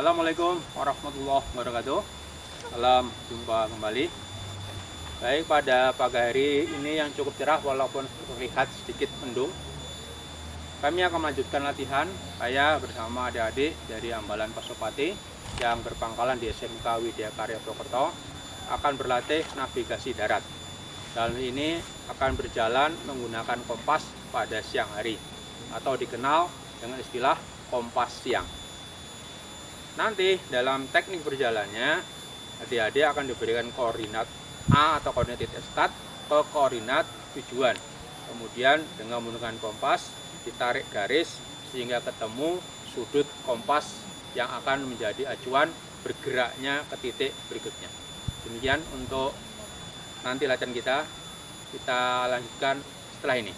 Assalamualaikum warahmatullahi wabarakatuh. Salam jumpa kembali. Baik, pada pagi hari ini yang cukup cerah walaupun terlihat sedikit mendung, kami akan melanjutkan latihan. Saya bersama adik-adik dari Ambalan Pasopati yang berpangkalan di SMK Widya Karya Purwokerto akan berlatih navigasi darat. Dalam ini akan berjalan menggunakan kompas pada siang hari atau dikenal dengan istilah kompas siang. Nanti dalam teknik berjalannya, adik-adik akan diberikan koordinat A atau koordinat titik start ke koordinat tujuan. Kemudian dengan menggunakan kompas ditarik garis sehingga ketemu sudut kompas yang akan menjadi acuan bergeraknya ke titik berikutnya. Demikian untuk nanti latihan kita lanjutkan setelah ini.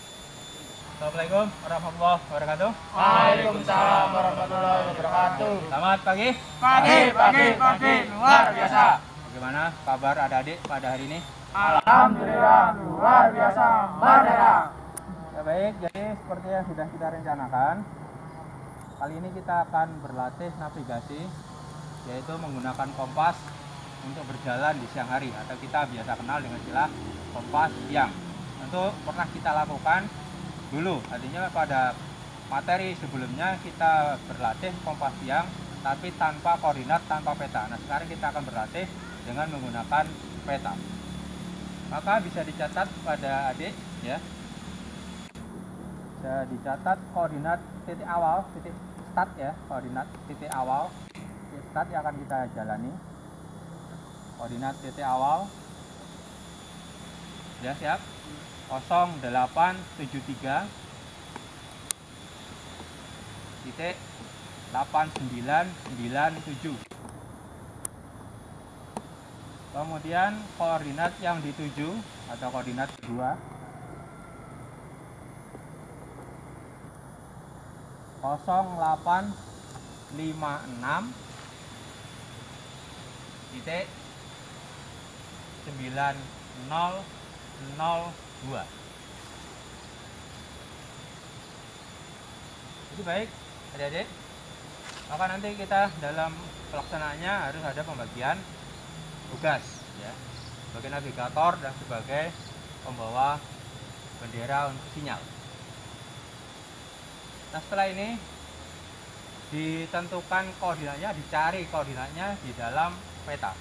Assalamualaikum warahmatullahi wabarakatuh. Waalaikumsalam warahmatullahi wabarakatuh. Selamat pagi. Pagi, luar biasa. Bagaimana kabar adik-adik pada hari ini? Alhamdulillah, luar biasa, merdeka. Ya, baik, jadi seperti yang sudah kita rencanakan, kali ini kita akan berlatih navigasi, yaitu menggunakan kompas untuk berjalan di siang hari, atau kita biasa kenal dengan istilah kompas siang. Tentu pernah kita lakukan dulu, artinya pada materi sebelumnya kita berlatih kompas siang tapi tanpa koordinat, tanpa peta. Nah, sekarang kita akan berlatih dengan menggunakan peta. Maka bisa dicatat pada adik ya. Bisa dicatat koordinat titik awal, titik start ya, koordinat titik awal, titik start yang akan kita jalani. Koordinat titik awal. Ya, siap. 0873 titik 8997. Kemudian koordinat yang dituju atau koordinat kedua 0856 titik 9002. Itu baik adik-adik. Maka nanti kita dalam pelaksanaannya harus ada pembagian tugas ya, sebagai navigator dan sebagai pembawa bendera untuk sinyal. Nah, setelah ini ditentukan koordinatnya, dicari koordinatnya di dalam peta.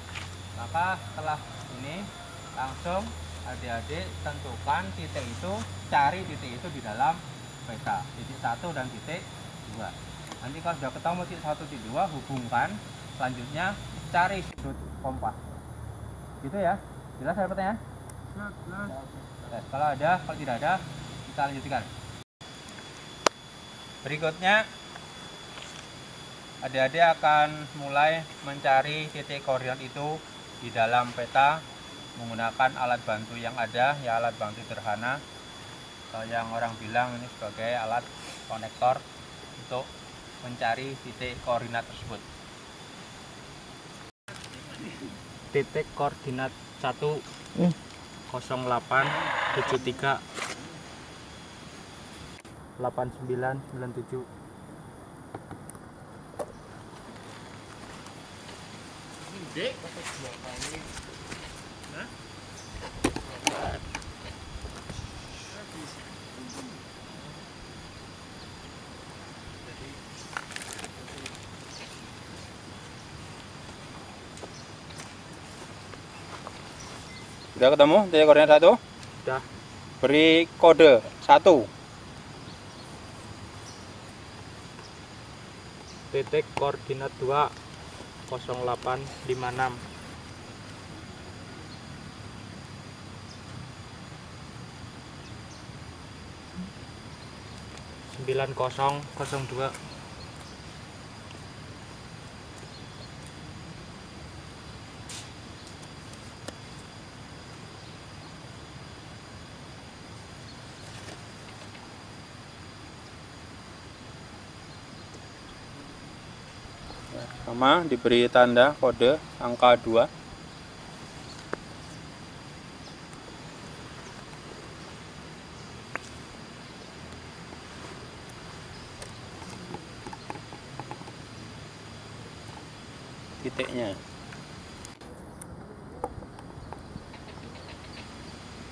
Maka setelah ini langsung adik-adik tentukan titik itu, cari titik itu di dalam peta, titik 1 dan titik 2. Nanti kalau sudah ketemu titik 1, titik 2, hubungkan, selanjutnya cari sudut kompas. Gitu ya, jelas ada pertanyaan? Jelas. Kalau ada, kalau tidak ada, kita lanjutkan. Berikutnya adik-adik akan mulai mencari titik koordinat itu di dalam peta menggunakan alat bantu yang ada, ya alat bantu sederhana atau yang orang bilang ini sebagai alat konektor untuk mencari titik koordinat tersebut. Titik koordinat 1 0873 8997. Dek, pakai 2 kali. Nah. Sudah ketemu titik koordinat 1? Sudah. Beri kode 1. Titik koordinat 2 0856. Sembilan 9002. Sama diberi tanda kode angka 2. titiknya.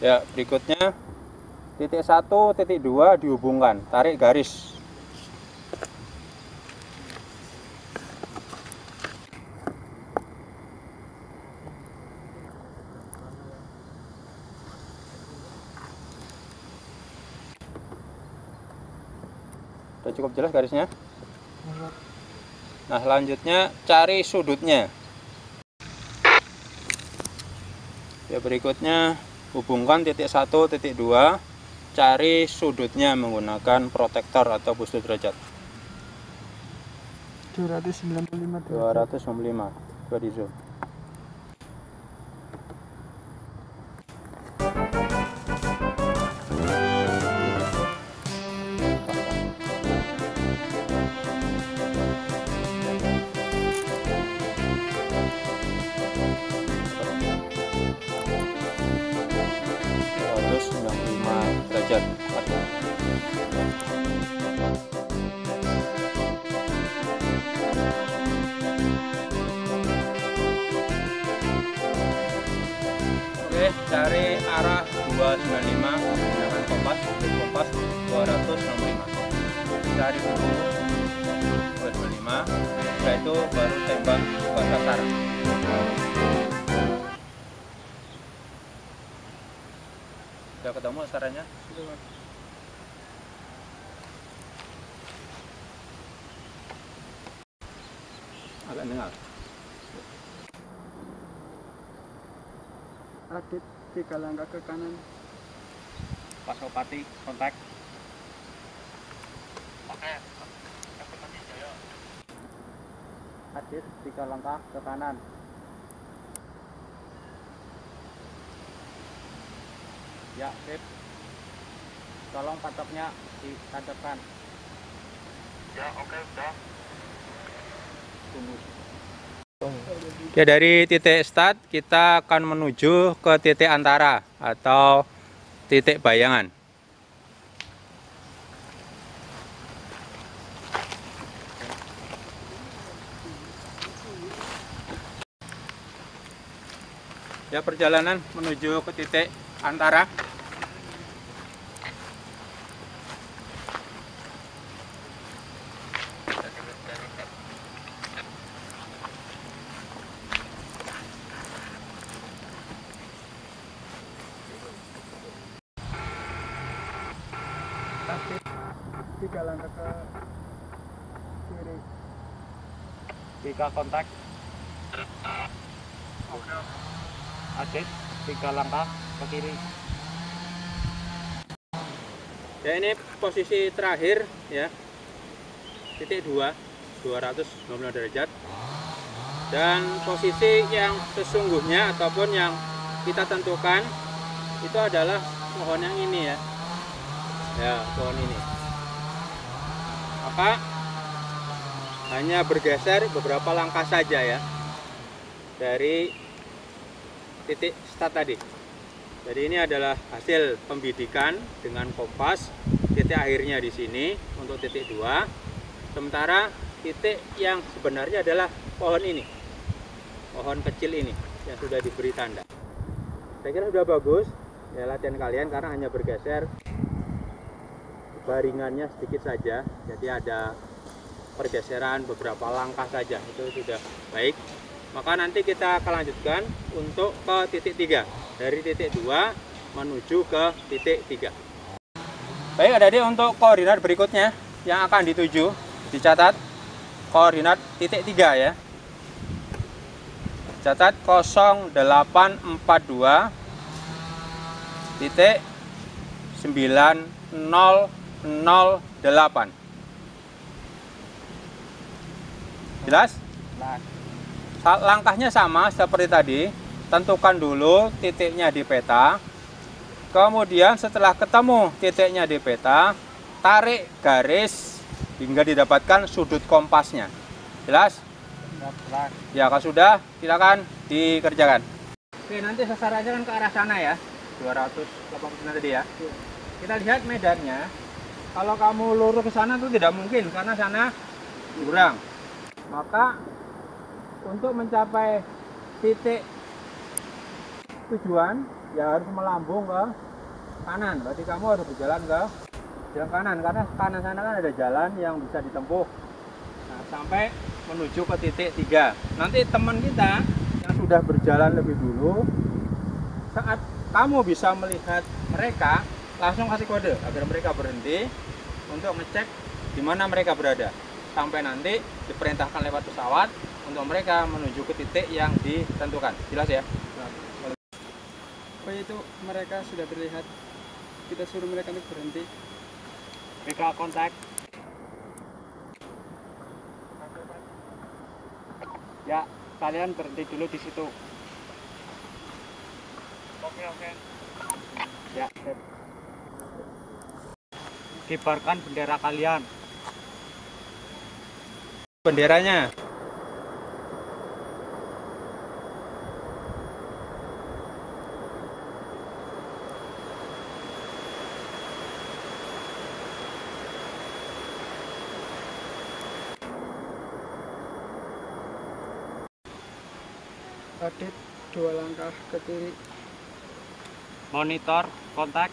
Ya, berikutnya titik 1, titik 2 dihubungkan, tarik garis. Sudah cukup jelas garisnya? Nah, selanjutnya cari sudutnya. Ya, berikutnya hubungkan titik 1, titik 2, cari sudutnya menggunakan protektor atau bus derajat. 295 295. Coba di zoom. Derajat. Oke, cari arah 295 menggunakan kompas 265. Cari dulu 225, setelah itu baru tembak ke sasaran. Sudah ketemu sasarannya? Agak dengar. Adit 3 langkah ke kanan. Pak Sopati, kontak. Oke. Ekspektasi Jaya. Adit 3 langkah ke kanan. Ya, sip. Tolong patoknya ditancapkan. Ya, oke, udah. Tunggu. Ya, dari titik start kita akan menuju ke titik antara atau titik bayangan. Ya, perjalanan menuju ke titik antara. Adit 3 langkah ke kiri. 3 kontak. Adit 3 langkah ke kiri. Ya, ini posisi terakhir ya. Titik 2, 290 derajat. Dan posisi yang sesungguhnya ataupun yang kita tentukan itu adalah pohon yang ini ya. Ya, pohon ini. Maka hanya bergeser beberapa langkah saja ya dari titik start tadi. Jadi ini adalah hasil pembidikan dengan kompas. Titik akhirnya di sini untuk titik 2. Sementara titik yang sebenarnya adalah pohon ini. Pohon kecil ini yang sudah diberi tanda. Saya kira sudah bagus ya latihan kalian karena hanya bergeser baringannya sedikit saja. Jadi ada pergeseran beberapa langkah saja. Itu sudah baik. Maka nanti kita akan lanjutkan untuk ke titik 3. Dari titik 2 menuju ke titik 3. Baik, adik-adik, untuk koordinat berikutnya yang akan dituju, dicatat koordinat titik 3 ya. Catat 0842 titik 9008. Jelas? Langkahnya sama seperti tadi. Tentukan dulu titiknya di peta. Kemudian setelah ketemu titiknya di peta, tarik garis hingga didapatkan sudut kompasnya. Jelas? Ya, kalau sudah, silakan dikerjakan. Oke, nanti sasarannya kan ke arah sana ya. 289 tadi ya. Kita lihat medannya. Kalau kamu lurus ke sana itu tidak mungkin karena sana jurang. Maka untuk mencapai titik tujuan ya harus melambung ke kanan. Berarti kamu harus berjalan ke jalan kanan, karena kanan sana kan ada jalan yang bisa ditempuh. Nah, sampai menuju ke titik 3. Nanti teman kita yang sudah berjalan lebih dulu, saat kamu bisa melihat mereka, langsung kasih kode agar mereka berhenti untuk ngecek di mana mereka berada. Sampai nanti diperintahkan lewat pesawat untuk mereka menuju ke titik yang ditentukan. Jelas ya? Oh itu mereka sudah terlihat. Kita suruh mereka untuk berhenti. Mereka kontak. Ya, kalian berhenti dulu di situ. Oke. Ya, sip. Kibarkan bendera kalian. Benderanya. Adit 2 langkah ke kiri. Monitor kontak.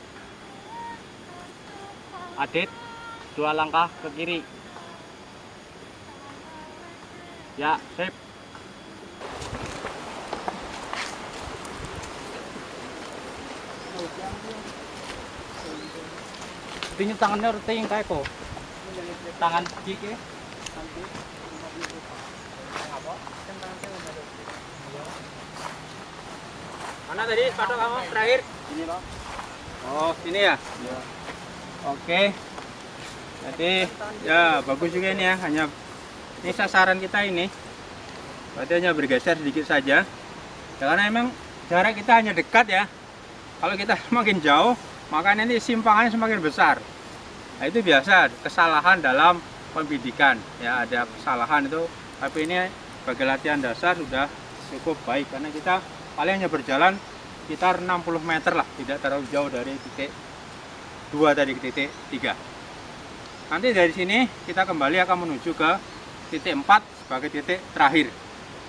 Adit 2 langkah ke kiri. Ya, sip. Tinggi tangannya rutin kayak kok. Tangan kiri. Mana tadi patok kamu terakhir? Ini loh. Oh, sini ya? Ya. Oke. Jadi ya bagus juga ini ya, hanya ini sasaran kita ini. Berarti hanya bergeser sedikit saja. Ya, karena memang jarak kita hanya dekat ya. Kalau kita semakin jauh, maka nanti simpangannya semakin besar. Nah, itu biasa kesalahan dalam pembidikan. Ya, ada kesalahan itu, tapi ini sebagai latihan dasar sudah cukup baik karena kita paling hanya berjalan sekitar 60 meter lah, tidak terlalu jauh dari titik 2 tadi ke titik 3. Nanti dari sini kita kembali akan menuju ke titik 4 sebagai titik terakhir.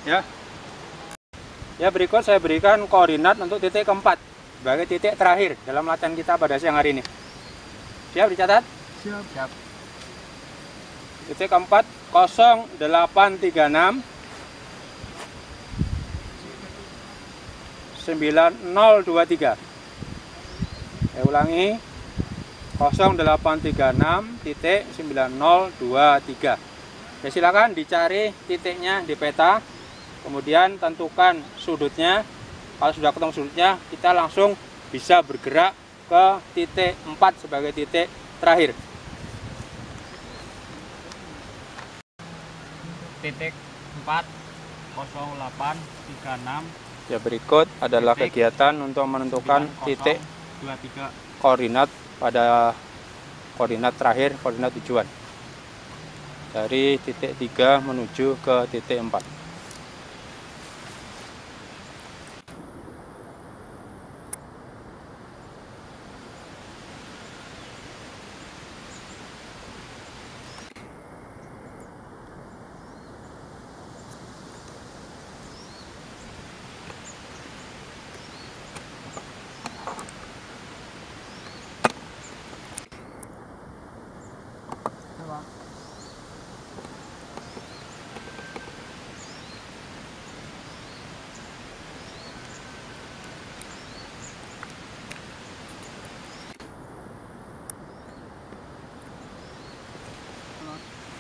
Ya, berikut saya berikan koordinat untuk titik keempat sebagai titik terakhir dalam latihan kita pada siang hari ini. Siap dicatat? Siap. Titik keempat 0836 9023. Saya ulangi 0836.9023. Ya, silakan dicari titiknya di peta, kemudian tentukan sudutnya. Kalau sudah ketemu sudutnya, kita langsung bisa bergerak ke titik 4 sebagai titik terakhir. Titik 4 0836. Ya, berikut adalah kegiatan untuk menentukan titik 23. koordinat pada koordinat terakhir, koordinat tujuan. Dari titik 3 menuju ke titik 4.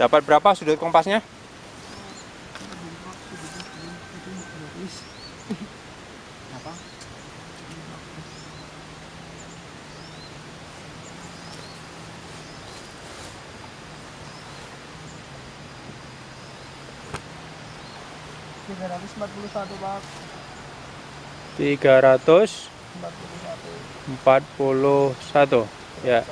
Dapat berapa sudut kompasnya? Apa? $341, Pak. 341. Ya.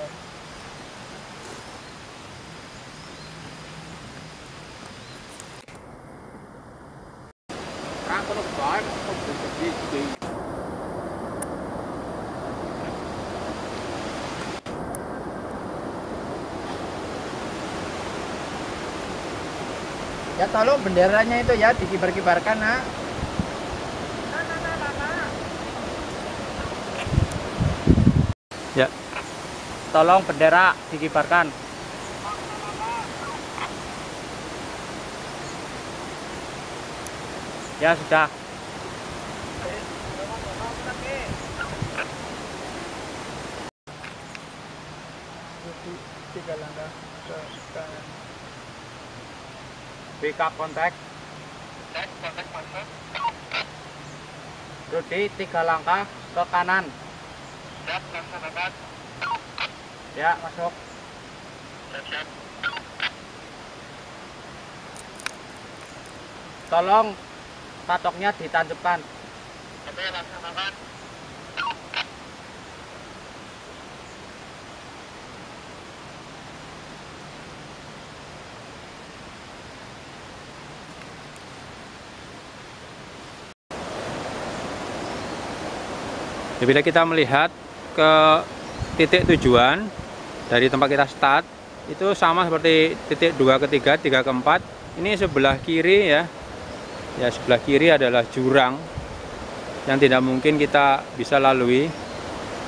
Ya tolong benderanya itu ya dikibar-kibarkan, nak. Ya. Tolong bendera dikibarkan. Ya sudah. Tiga langkah ke kanan. BK kontak. Cek, kontak masuk. Rudi 3 langkah ke kanan. Siap, laksanakan. Ya, masuk. Siap. Tolong patoknya ditancapkan. Oke, laksanakan. Ya, bila kita melihat ke titik tujuan dari tempat kita start, itu sama seperti titik 2 ke 3, 3 ke 4. Ini sebelah kiri ya. Ya, sebelah kiri adalah jurang yang tidak mungkin kita bisa lalui.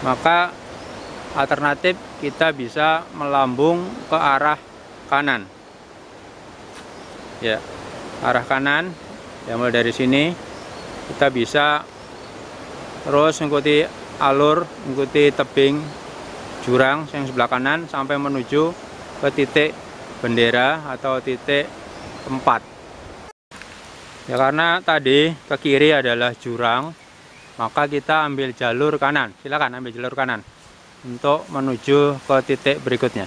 Maka alternatif kita bisa melambung ke arah kanan. Ya, arah kanan. Ya, mulai dari sini kita bisa terus mengikuti alur, mengikuti tebing jurang yang sebelah kanan sampai menuju ke titik bendera atau titik 4. Ya, karena tadi ke kiri adalah jurang, maka kita ambil jalur kanan. Silakan ambil jalur kanan untuk menuju ke titik berikutnya.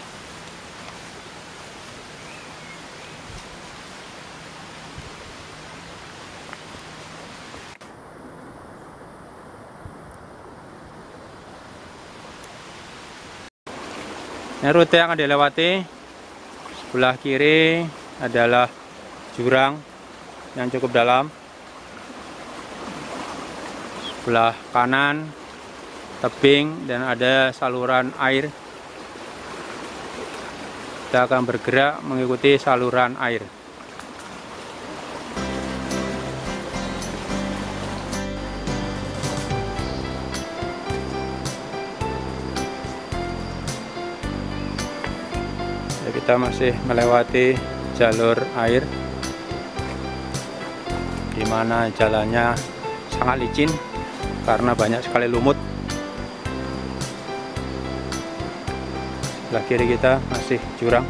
Ini rute yang akan dilewati. Sebelah kiri adalah jurang yang cukup dalam. Sebelah kanan tebing dan ada saluran air. Kita akan bergerak mengikuti saluran air. Kita masih melewati jalur air di mana jalannya sangat licin karena banyak sekali lumut. Sebelah kiri kita masih jurang.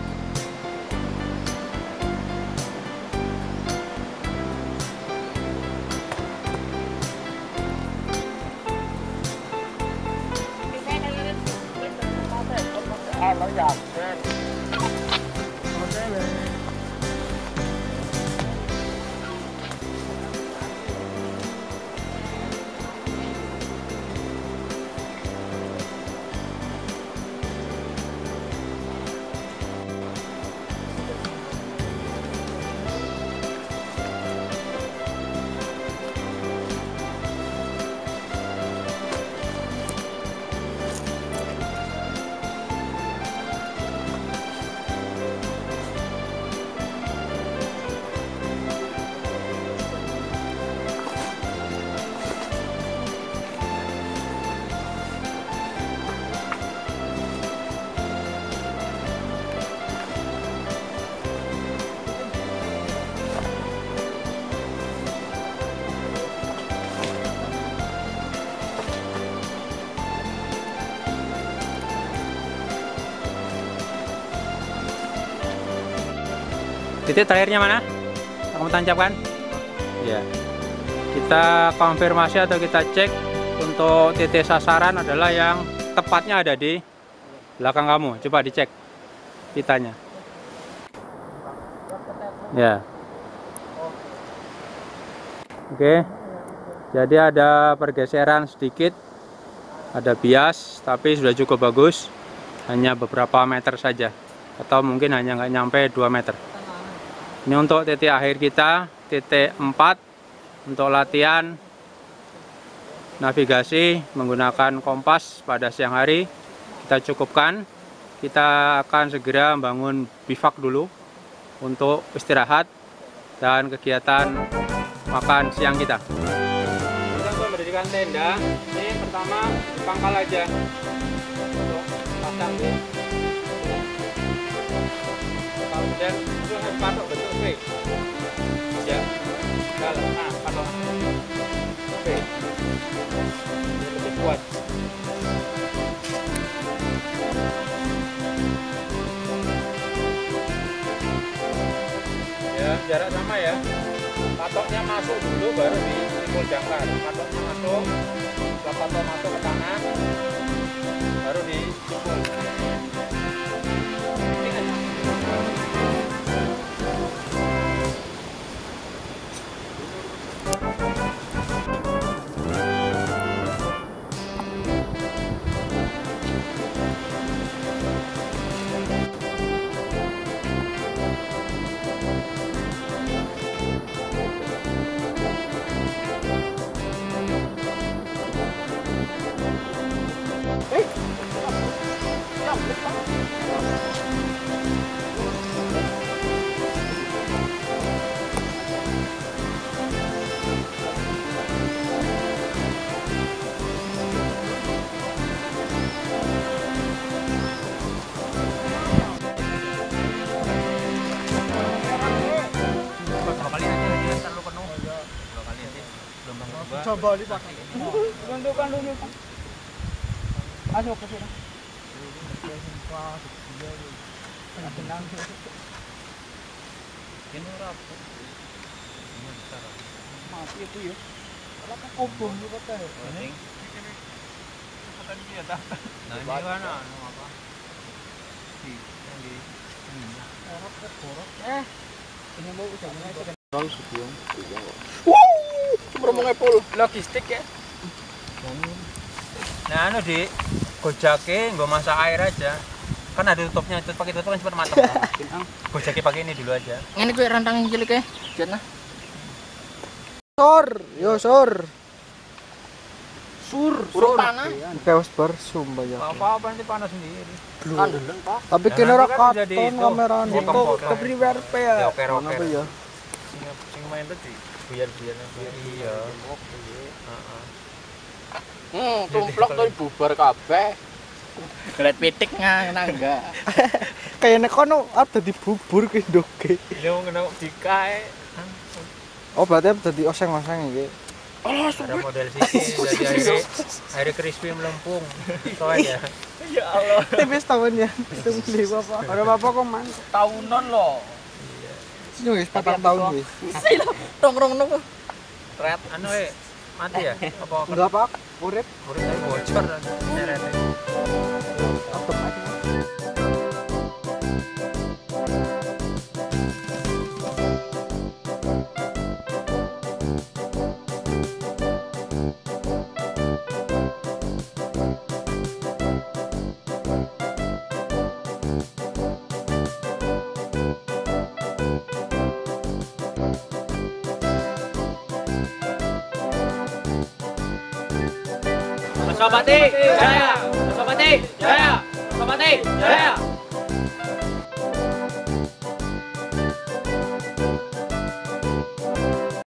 Titik terakhirnya mana? Kamu tancapkan? Ya. Kita konfirmasi atau kita cek untuk titik sasaran adalah yang tepatnya ada di belakang kamu. Coba dicek pitanya. Ya. Oke. Jadi ada pergeseran sedikit. Ada bias, tapi sudah cukup bagus. Hanya beberapa meter saja. Atau mungkin hanya nggak nyampe 2 meter. Ini untuk titik akhir kita, titik 4, untuk latihan navigasi menggunakan kompas pada siang hari. Kita cukupkan, kita akan segera membangun bivak dulu untuk istirahat. dan kegiatan makan siang kita. Kita untuk mendirikan tenda, ini pertama di pangkal aja untuk pasang di kemudian itu harus patok bentuk V ya, nah patok V biar lebih kuat. Ya, jarak sama ya, patoknya masuk dulu baru dipikul jangkar. Patoknya masuk, setelah patok masuk ke tangan baru dipikul. Coba dipakai. Tunjukkan dulu. Ayo ke sini. Ini rapi. Mati itu ya. Kalau kan obong juga teh. Ini. Kata dia dah. Nah, ini kan apa? Yang di Borok ke borok. Ini mau usahanya itu. Bang Subiong. Promo ngepul. Logistik ya. Nah, anu di gojake nggak masak air aja. Kan ada tutupnya, pakai tutup kan cepat matang. Gojake pakai ini dulu aja. Ini gue rantang cilik ya, jangan. Sor, yo sor. Sur, Panas. Kaos bar sumba ya. Apa-apa nanti panas sendiri. Andeleng, Pak. Tapi Nah, kena nanti rak kan katon jadi itu, kameranya. potong-potong. Kepriwer pe ya. Ya, oker-oker. Mana pe ya? Sing main tadi biar-biar. Iya. Tumplok tuh bubar kabeh. Gelet pitik nangga. Kayaknya kono ada di bubur ke ndoke. Dia mau kena dikae. Oh, berarti tadi oseng-oseng iki. Ada model sisi jadi air crispy melempung. Soalnya Ya Allah. Tipis tahunnya. Itu beli bapak. Ada bapak kok man. Tahunan loh. Sini guys, 4 tahun guys. Rong-rong nunggu. red anu mati ya? Apa Enggak pak, urip. urip tapi bocor nyerete. Tetep aja. Sobati, jaya! Sobati, jaya! Sobati, jaya!